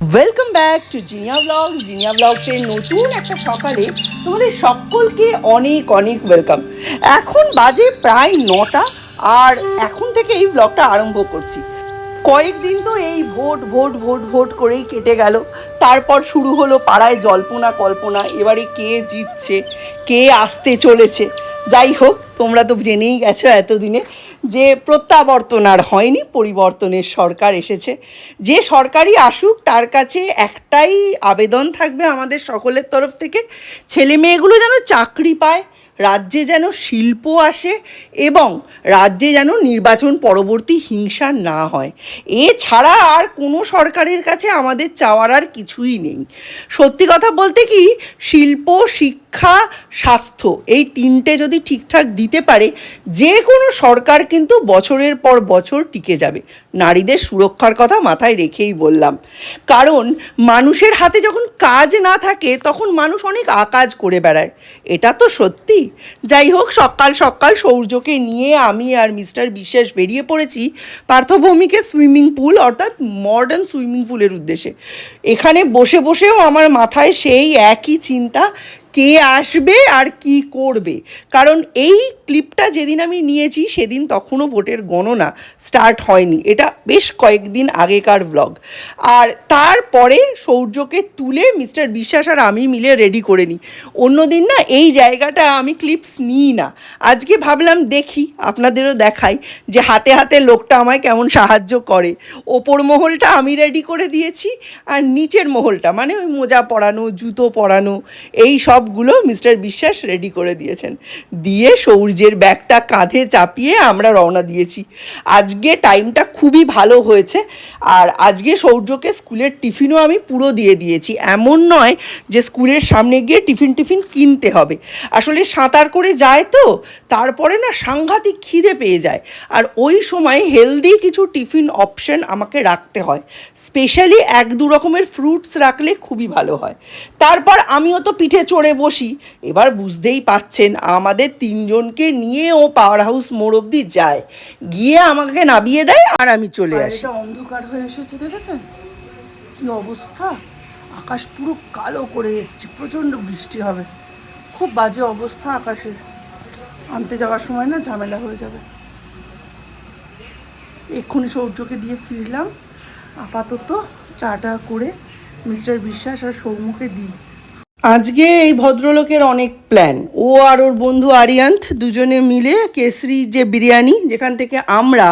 Welcome back to Jinia blogs. Jinia ব্লগসের নতুন একটা সকালে তোমাদের সকলকে অনেক অনেক ওয়েলকাম। এখন বাজে প্রায় 9টা, আর এখন থেকে এই ব্লগটা আরম্ভ করছি। কয়েকদিন তো এই ভোট ভোট ভোট ভোট করেই কেটে গেল। তারপর শুরু হলো পাড়ায় জল্পনা কল্পনা, এবারে কে জিতছে, কে আসতে চলেছে। যাই হোক, তোমরা তো জেনেই গেছো এতদিনে যে প্রত্যাবর্তন আর হয়নি, পরিবর্তনের সরকার এসেছে। যে সরকারই আসুক তার কাছে একটাই আবেদন থাকবে আমাদের সকলের তরফ থেকে, ছেলে মেয়েগুলো যেন চাকরি পায়, রাজ্যে যেন শিল্প আসে এবং রাজ্যে যেন নির্বাচন পরবর্তী হিংসা না হয়। এছাড়া আর কোনো সরকারের কাছে আমাদের চাওয়ার আর কিছুই নেই। সত্যি কথা বলতে কি, শিল্প, শিক্ষা, স্বাস্থ্য এই তিনটে যদি ঠিকঠাক দিতে পারে, যে কোনো সরকার কিন্তু বছরের পর বছর টিকে যাবে। নারীদের সুরক্ষার কথা মাথায় রেখেই বললাম, কারণ মানুষের হাতে যখন কাজ না থাকে তখন মানুষ অনেক আকাজ করে বেড়ায়, এটা তো সত্যি। যাই হোক, সকাল সকাল সৌর্যকে নিয়ে আমি আর মিস্টার বিশ্বাস বেরিয়ে পড়েছি পার্থভৌমিকের সুইমিং পুল, অর্থাৎ মডার্ন সুইমিং পুলের উদ্দেশ্যে। এখানে বসে বসেও আমার মাথায় সেই একই চিন্তা, কে আসবে আর কি করবে। কারণ এই ক্লিপটা যেদিন আমি নিয়েছি সেদিন তখনও ভোটের গণনা স্টার্ট হয়নি, এটা বেশ কয়েকদিন আগেকার ব্লগ। আর তারপরে সৌর্যকে তুলে মিস্টার বিশ্বাস আর আমি মিলে রেডি করে নিই। অন্যদিন না এই জায়গাটা আমি ক্লিপস নিই না, আজকে ভাবলাম দেখি আপনাদেরও দেখাই যে হাতে হাতে লোকটা আমায় কেমন সাহায্য করে। ওপর মহলটা আমি রেডি করে দিয়েছি, আর নিচের মহলটা মানে ওই মোজা পরানো, জুতো পরানো, এই সবগুলো মিস্টার বিশ্বাস রেডি করে দিয়েছেন। দিয়ে সৌর্যের ব্যাগটা কাঁধে চাপিয়ে আমরা রওনা দিয়েছি। আজকে টাইমটা খুবই ভালো হয়েছে, আর আজকে সৌর্যকে স্কুলের টিফিনও আমি পুরো দিয়ে দিয়েছি। এমন নয় যে স্কুলের সামনে গিয়ে টিফিন কিনতে হবে। আসলে সাঁতার করে যায় তো, তারপরে না সাংঘাতিক খিদে পেয়ে যায়, আর ওই সময় হেলদি কিছু টিফিন অপশন আমাকে রাখতে হয়। স্পেশালি 1-2 রকমের ফ্রুটস রাখলে খুবই ভালো হয়। তারপর আমিও তো পিঠে চড়ে বসি। এবার বুঝতেই পাচ্ছেন, আমাদের তিনজনকে নিয়ে ও পাওয়ার হাউস মোড় অবধি যায়, গিয়ে আমাকে নামিয়ে দেয় আর আমি চলে আসি। এটা অন্ধকার হয়ে এসেছে, দেখেছেন কি অবস্থা, আকাশ পুরো কালো করে এসছে, প্রচণ্ড বৃষ্টি হবে। খুব বাজে অবস্থা আকাশের, আনতে যাওয়ার সময় না ঝামেলা হয়ে যাবে। এক্ষুনি সৌর্যকে দিয়ে ফিরলাম। আপাতত চাটা করে মিস্টার বিশ্বাস আর সৌম্যকে দিই। আজকে এই ভদ্রলোকের অনেক প্ল্যান। ও আর ওর বন্ধু আরিয়ান্থ দুজনে মিলে কেসরি যে বিরিয়ানি, যেখান থেকে আমরা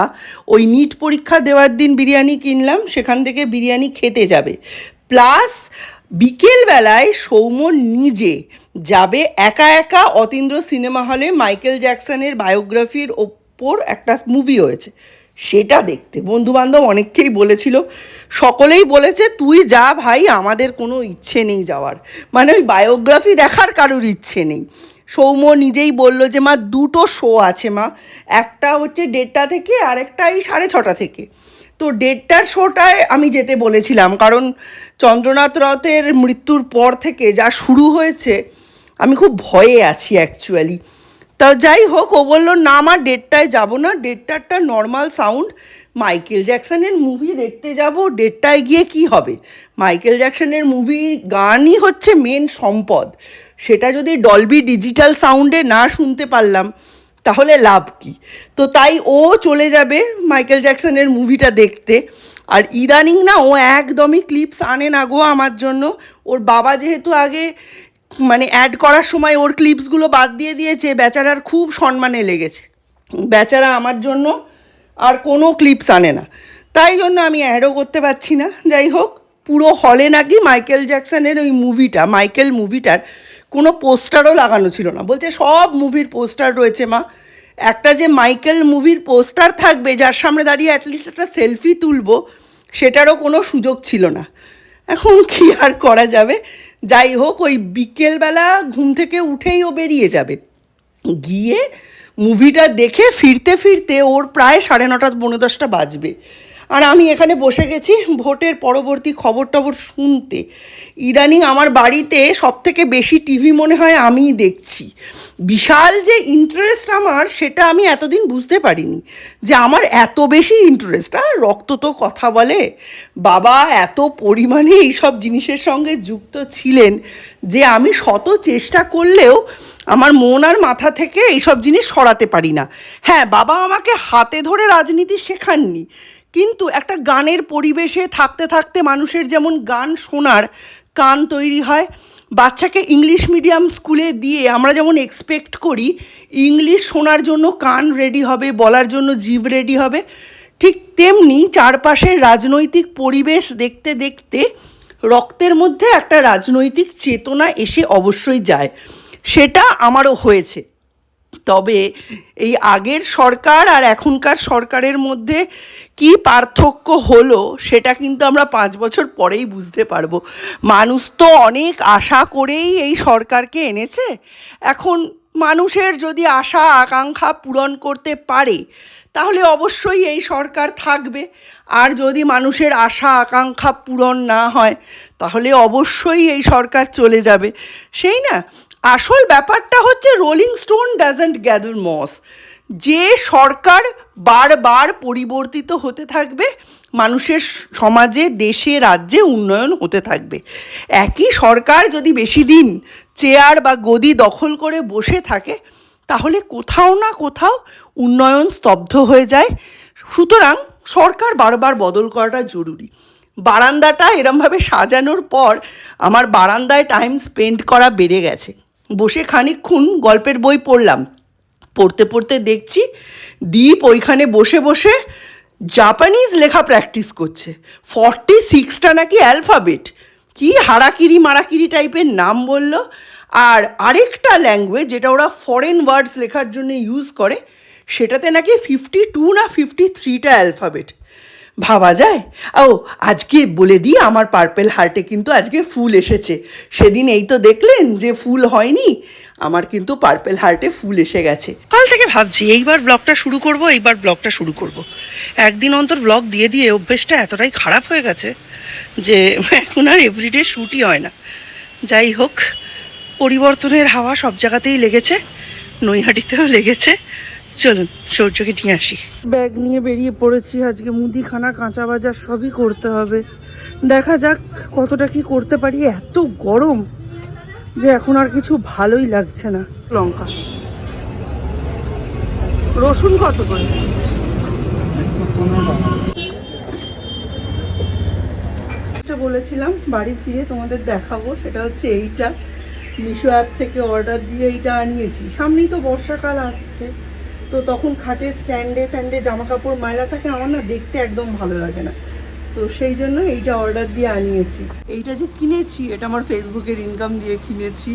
ওই নিট পরীক্ষা দেওয়ার দিন বিরিয়ানি কিনলাম, সেখান থেকে বিরিয়ানি খেতে যাবে। প্লাস বিকেলবেলায় সৌম্য নিজে যাবে একা একা অতীন্দ্র সিনেমা হলে, মাইকেল জ্যাকসনের বায়োগ্রাফির ওপর একটা মুভি হয়েছে, সেটা দেখতে। বন্ধুবান্ধব অনেককেই বলেছিল, সকলেই বলেছে তুই যা ভাই, আমাদের কোনো ইচ্ছে নেই যাওয়ার, মানে ওই বায়োগ্রাফি দেখার কারোর ইচ্ছে নেই। সৌম্য নিজেই বলল যে মা 2টো শো আছে মা, একটা হচ্ছে 1:30টা থেকে আর একটা এই 6:30 থেকে। তো 1:30টার শোটায় আমি যেতে বলেছিলাম, কারণ চন্দ্রনাথ রথের মৃত্যুর পর থেকে যা শুরু হয়েছে আমি খুব ভয়ে আছি অ্যাকচুয়ালি। তা যাই হোক, ও বললো না মা 1:30টায় যাবো না, 1:30টারটা নর্মাল সাউন্ড, মাইকেল জ্যাকসনের মুভি দেখতে যাব, 1:30টায় গিয়ে কি হবে। মাইকেল জ্যাকসনের মুভির গানই হচ্ছে মেন সম্পদ, সেটা যদি ডলবি ডিজিটাল সাউন্ডে না শুনতে পারলাম তাহলে লাভ কি। তো তাই ও চলে যাবে মাইকেল জ্যাকসনের মুভিটা দেখতে। আর ইদানিং না ও একদমই ক্লিপস আনে না গো আমার জন্য। ওর বাবা যেহেতু আগে মানে অ্যাড করার সময় ওর ক্লিপসগুলো বাদ দিয়ে দিয়েছে, বেচারার খুব সম্মানে লেগেছে, বেচারা আমার জন্য আর কোনো ক্লিপস আনে না, তাই জন্য আমি অ্যাডও করতে পারছি না। যাই হোক, পুরো হলে নাকি মাইকেল জ্যাকসনের ওই মুভিটা, মাইকেল মুভিটার কোনো পোস্টারও লাগানো ছিল না। বলছে সব মুভির পোস্টার রয়েছে মা, একটা যে মাইকেল মুভির পোস্টার থাকবে যার সামনে দাঁড়িয়ে অ্যাটলিস্ট একটা সেলফি তুলবো, সেটারও কোনো সুযোগ ছিল না। এখন কি আর করা যাবে। যাই হোক, ওই বিকেলবেলা ঘুম থেকে উঠেই ও বেরিয়ে যাবে, গিয়ে মুভিটা দেখে ফিরতে ফিরতে ওর প্রায় 9:30 পৌনে 10টা বাজবে। আর আমি এখানে বসে গেছি ভোটের পরবর্তী খবর টবর শুনতে। ইদানিং আমার বাড়িতে সবথেকে বেশি টিভি মনে হয় আমিই দেখছি। বিশাল যে ইন্টারেস্ট আমার, সেটা আমি এতদিন বুঝতে পারিনি যে আমার এত বেশি ইন্টারেস্ট। আর রক্ত তো কথা বলে, বাবা এত পরিমাণে এইসব জিনিসের সঙ্গে যুক্ত ছিলেন যে আমি শত চেষ্টা করলেও আমার মন আর মাথা থেকে এইসব জিনিস সরাতে পারি না। হ্যাঁ, বাবা আমাকে হাতে ধরে রাজনীতি শেখাননি, কিন্তু একটা গানের পরিবেশে থাকতে থাকতে মানুষের যেমন গান শোনার কান তৈরি হয়, বাচ্চাকে ইংলিশ মিডিয়াম স্কুলে দিয়ে আমরা যেমন এক্সপেক্ট করি ইংলিশ শোনার জন্য কান রেডি হবে, বলার জন্য জিভ রেডি হবে, ঠিক তেমনি চারপাশের রাজনৈতিক পরিবেশ দেখতে দেখতে রক্তের মধ্যে একটা রাজনৈতিক চেতনা এসে অবশ্যই যায়। সেটা আমারও হয়েছে। তবে এই আগের সরকার আর এখনকার সরকারের মধ্যে কি পার্থক্য হলো সেটা কিন্তু আমরা 5 বছর পরেই বুঝতে পারবো। মানুষ তো অনেক আশা করেই এই সরকারকে এনেছে। এখন মানুষের যদি আশা আকাঙ্ক্ষা পূরণ করতে পারে তাহলে অবশ্যই এই সরকার থাকবে, আর যদি মানুষের আশা আকাঙ্ক্ষা পূরণ না হয় তাহলে অবশ্যই এই সরকার চলে যাবে। সেই না, আসল ব্যাপারটা হচ্ছে রোলিং স্টোন ডাজন্ট গ্যাদার মস। যে সরকার বারবার পরিবর্তিত হতে থাকবে, মানুষের সমাজে দেশে রাজ্যে উন্নয়ন হতে থাকবে। একই সরকার যদি বেশি দিন চেয়ার বা গদি দখল করে বসে থাকে তাহলে কোথাও না কোথাও উন্নয়ন স্তব্ধ হয়ে যায়। সুতরাং সরকার বারবার বদল করাটা জরুরি। বারান্দাটা এরমভাবে সাজানোর পর আমার বারান্দায় টাইম স্পেন্ড করা বেড়ে গেছে। বসে খানিকক্ষণ গল্পের বই পড়লাম, পড়তে পড়তে দেখছি দীপ ওইখানে বসে বসে জাপানিজ লেখা প্র্যাকটিস করছে। 46টা নাকি অ্যালফাবেট, কি হারাকিরি মারাকিরি টাইপের নাম বলল। আর আরেকটা ল্যাঙ্গুয়েজ যেটা ওরা ফরেন ওয়ার্ডস লেখার জন্য ইউজ করে, সেটাতে নাকি 52 না 53টা অ্যালফাবেট। ভাবা যায়। ও আজকে বলে দিই, আমার পার্পেল হার্টে কিন্তু আজকে ফুল এসেছে। সেদিন এই তো দেখলেন যে ফুল হয়নি, আমার কিন্তু পার্পেল হার্টে ফুল এসে গেছে। কাল থেকে ভাবছি এইবার ব্লগটা শুরু করব। একদিন অন্তর ব্লগ দিয়ে দিয়ে অভ্যেসটা এতটাই খারাপ হয়ে গেছে যে এখন আর এভরিডে শ্যুটই হয় না। যাই হোক, পরিবর্তনের হাওয়া সব জায়গাতেই লেগেছে, নৈহাটিতেও লেগেছে। চলুন সৌর্যকে নিয়ে আসি। ব্যাগ নিয়ে বেরিয়ে পড়েছি। আজকে মুদিখানা কাঁচা বাজার সবই করতে হবে। দেখা যাক কতটা কি করতে পারি। এত গরম যে এখন আর কিছু ভালোই লাগছে না। লঙ্কা, রসুন কত করে? বলেছিলাম বাড়ি ফিরে তোমাদের দেখাবো, সেটা হচ্ছে এইটা। মিশো অ্যাপ থেকে অর্ডার দিয়ে এইটা আনিয়েছি। সামনেই তো বর্ষাকাল আসছে, তো তখন খাটের স্ট্যান্ডে ফ্যান্ডে জামা কাপড় ময়লা থাকে, আমার না দেখতে একদম ভালো লাগে না, তো সেই জন্য এইটা অর্ডার দিয়ে আনিয়েছি। এইটা যে কিনেছি এটা আমার ফেসবুকের ইনকাম দিয়ে কিনেছি।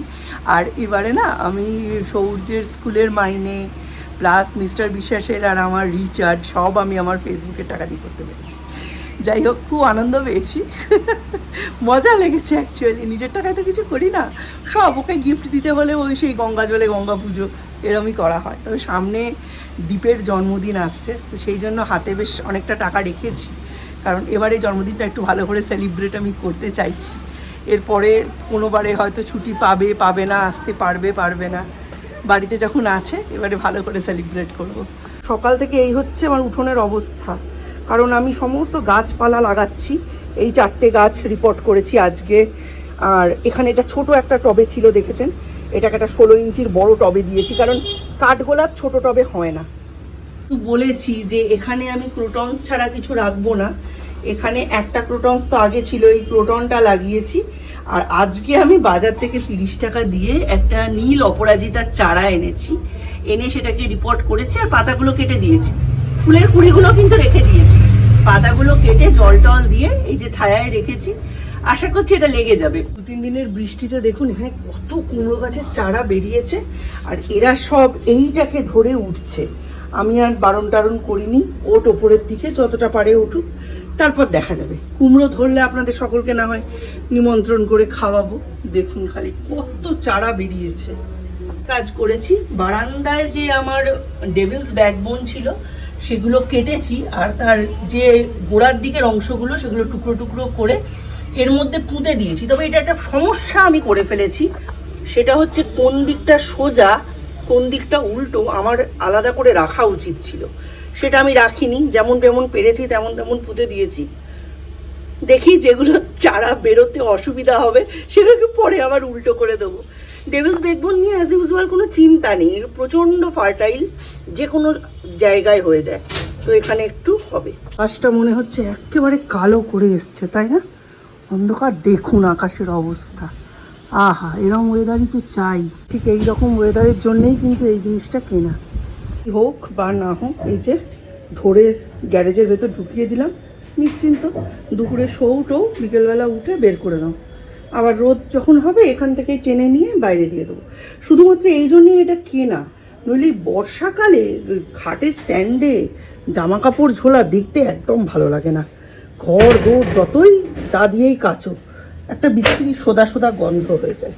আর এবারে না আমি সৌর্যের স্কুলের মাইনে প্লাস মিস্টার বিশ্বাসের আর আমার রিচার্জ সব আমি আমার ফেসবুকের টাকা দিয়ে করতে পেরেছি। যাই হোক, খুব আনন্দ পেয়েছি, মজা লেগেছে। অ্যাকচুয়ালি নিজের টাকায় তো কিছু করি না, সব ওকে গিফট দিতে হলে ওই সেই গঙ্গা জলে গঙ্গা পুজো এরমই করা হয়। তবে সামনে দীপের জন্মদিন আসছে, তো সেই জন্য হাতে বেশ অনেকটা টাকা রেখেছি, কারণ এবারে জন্মদিনটা একটু ভালো করে সেলিব্রেট আমি করতে চাইছি। এরপরে কোনোবারে হয়তো ছুটি পাবে পাবে না, আসতে পারবে পারবে না, বাড়িতে যখন আছে এবারে ভালো করে সেলিব্রেট করব। সকাল থেকে এই হচ্ছে আমার উঠোনের অবস্থা, কারণ আমি সমস্ত গাছপালা লাগাচ্ছি। এই 4টে গাছ রিপোর্ট করেছি আজকে। আর এখানে এটা ছোট একটা টবে ছিল, দেখেছেন, এটাকে একটা 16 ইঞ্চির বড় টবে দিয়েছি, কারণ কাঠগোলাপ ছোট টবে হয় না। বলেছি যে এখানে আমি ক্রোটনস ছাড়া কিছু রাখবো না। এখানে একটা ক্রোটনস তো আগে ছিল, এই ক্রোটনটা লাগিয়েছি। আর আজকে আমি বাজার থেকে 30 টাকা দিয়ে একটা নীল অপরাজিতার চারা এনেছি, এনে সেটাকে রিপোর্ট করেছি আর পাতাগুলো কেটে দিয়েছি। ফুলের কুড়িগুলো কিন্তু রেখে দিয়েছি, পাতাগুলো কেটে জল টল দিয়ে এই যে ছায়ায় রেখেছি। আশা করছি এটা লেগে যাবে। 2-3 দিনের বৃষ্টিতে দেখুন এখানে কত কুমড়ো গাছের চারা বেরিয়েছে, আর এরা সব এইটাকে ধরে উঠছে। আমি আর বারণ টারণ করিনি, ওট ওপরের দিকে যতটা পারে উঠুক, তারপর দেখা যাবে। কুমড়ো ধরলে আপনাদের সকলকে না হয় নিমন্ত্রণ করে খাওয়াবো। দেখুন খালি কত চারা বেরিয়েছে। কাজ করেছি বারান্দায়, যে আমার ডেভিলস ব্যাকবোন ছিল সেগুলো কেটেছি, আর তার যে গোড়ার দিকের অংশগুলো সেগুলো টুকরো টুকরো করে এর মধ্যে পুঁতে দিয়েছি। তবে এটা একটা সমস্যা আমি করে ফেলেছি, সেটা হচ্ছে কোন দিকটা সোজা কোন দিকটা উল্টো আমার আলাদা করে রাখা উচিত ছিল, সেটা আমি রাখিনি। যেমন যেমন পেরেছি তেমন তেমন পুঁতে দিয়েছি। দেখি যেগুলো চারা বেরোতে অসুবিধা হবে সেগুলোকে পরে আবার উল্টো করে দেবো। ডেভিলস বেকবোন নিয়ে অ্যাজ ইউজুয়াল কোনো চিন্তা নেই, প্রচণ্ড ফার্টাইল, যে কোনো জায়গায় হয়ে যায়। তো এখানে একটু হবে। আকাশটা মনে হচ্ছে একেবারে কালো করে এসছে, তাই না? অন্ধকার। দেখুন আকাশের অবস্থা, আহা, এরকম ওয়েদারই তো চাই। ঠিক এই রকম ওয়েদারের জন্যেই কিন্তু এই জিনিসটা কেনা। হোক বা না হোক, এই যে ধরে গ্যারেজের ভেতর ঢুকিয়ে দিলাম, নিশ্চিন্ত। দুপুরে শোউটো বিকেলবেলা উঠে বের করে নাও, আবার রোদ যখন হবে এখান থেকেই টেনে নিয়ে বাইরে দিয়ে দেবো। শুধুমাত্র এই জন্যই এটা কেনা, নইলে বর্ষাকালে খাটের স্ট্যান্ডে জামা কাপড় ঝোলা দেখতে একদম ভালো লাগে না। ঘর দৌড় যতই চা দিয়েই কাচো, একটা বিচ্ছিরি সোদা সোদা গন্ধ হয়ে যায়।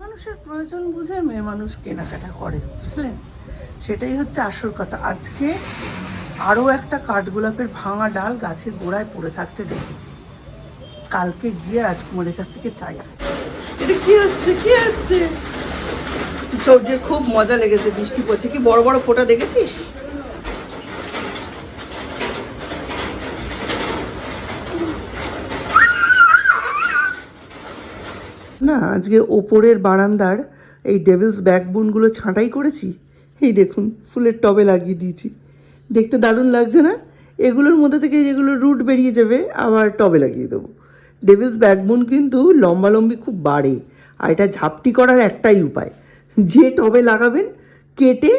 মানুষের প্রয়োজন বুঝে মেয়ে মানুষ কেনাকাটা করে, বুঝলেন? সেটাই হচ্ছে আসল কথা। আজকে আরও একটা কাঠগোলাপের ভাঙা ডাল গাছের গোড়ায় পড়ে থাকতে দেখেছি। কালকে গিয়ে রাজকুমারের কাছ থেকে চাই। এটা কি হচ্ছে কি হচ্ছে? সূর্যের খুব মজা লেগেছে, বৃষ্টি পড়ছে। কি বড় বড় ফোঁটা দেখেছিস? না, আজকে ওপরের বারান্দার এই ডেভিলস ব্যাকবোনগুলো ছাঁটাই করেছি। এই দেখুন ফুলের টবে লাগিয়ে দিয়েছি, দেখতে দারুণ লাগছে না? এগুলোর মধ্যে থেকে যেগুলো রুট বেরিয়ে যাবে আবার টবে লাগিয়ে দেবো। ডেভিলস ব্যাকবোন কিন্তু লম্বালম্বি খুব বাড়ে, আর এটা ঝাপটি করার একটাই উপায়, যে টবে লাগাবেন কেটে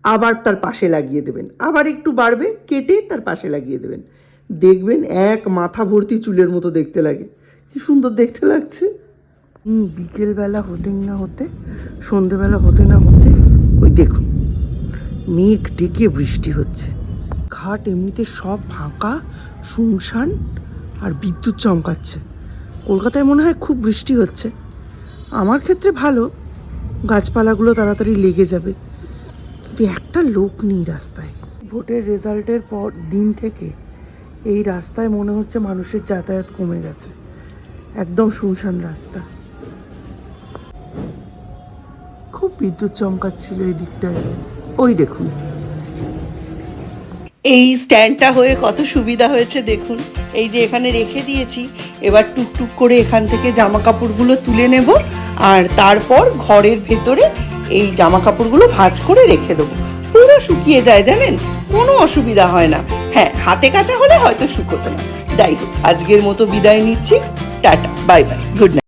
আবার তার পাশে লাগিয়ে দেবেন, আবার একটু বাড়বে কেটে তার পাশে লাগিয়ে দেবেন, দেখবেন এক মাথা ভর্তি চুলের মতো দেখতে লাগে। কি সুন্দর দেখতে লাগছে। বিকেলবেলা হতে না হতে, সন্ধেবেলা হতে না হতে, ওই দেখুন মেঘ ডেকে বৃষ্টি হচ্ছে। ঘাট এমনিতে সব ফাঁকা শুনশান, আর বিদ্যুৎ চমকাচ্ছে। কলকাতায় মনে হয় খুব বৃষ্টি হচ্ছে। আমার ক্ষেত্রে ভালো, গাছপালাগুলো তাড়াতাড়ি লেগে যাবে, কিন্তু একটা লোক নেই রাস্তায়। ভোটের রেজাল্টের পর দিন থেকে এই রাস্তায় মনে হচ্ছে মানুষের যাতায়াত কমে গেছে, একদম শুনশান রাস্তা। খুব বিদ্যুৎ চমকাচ্ছিল এই দিকটায়, ওই দেখুন। এই স্ট্যান্ডটা হয়ে কত সুবিধা হয়েছে দেখুন। এই যে এখানে রেখে দিয়েছি, এবার টুকটুক করে এখান থেকে জামা কাপড়গুলো তুলে নেব, আর তারপর ঘরের ভেতরে এই জামা কাপড়গুলো ভাঁজ করে রেখে দেবো। পুরো শুকিয়ে যায় জানেন, কোনো অসুবিধা হয় না। হ্যাঁ, হাতে কাচা হলে হয়তো শুকোতো না। যাই হোক, আজকের মতো বিদায় নিচ্ছি। Tata, bye bye, good night.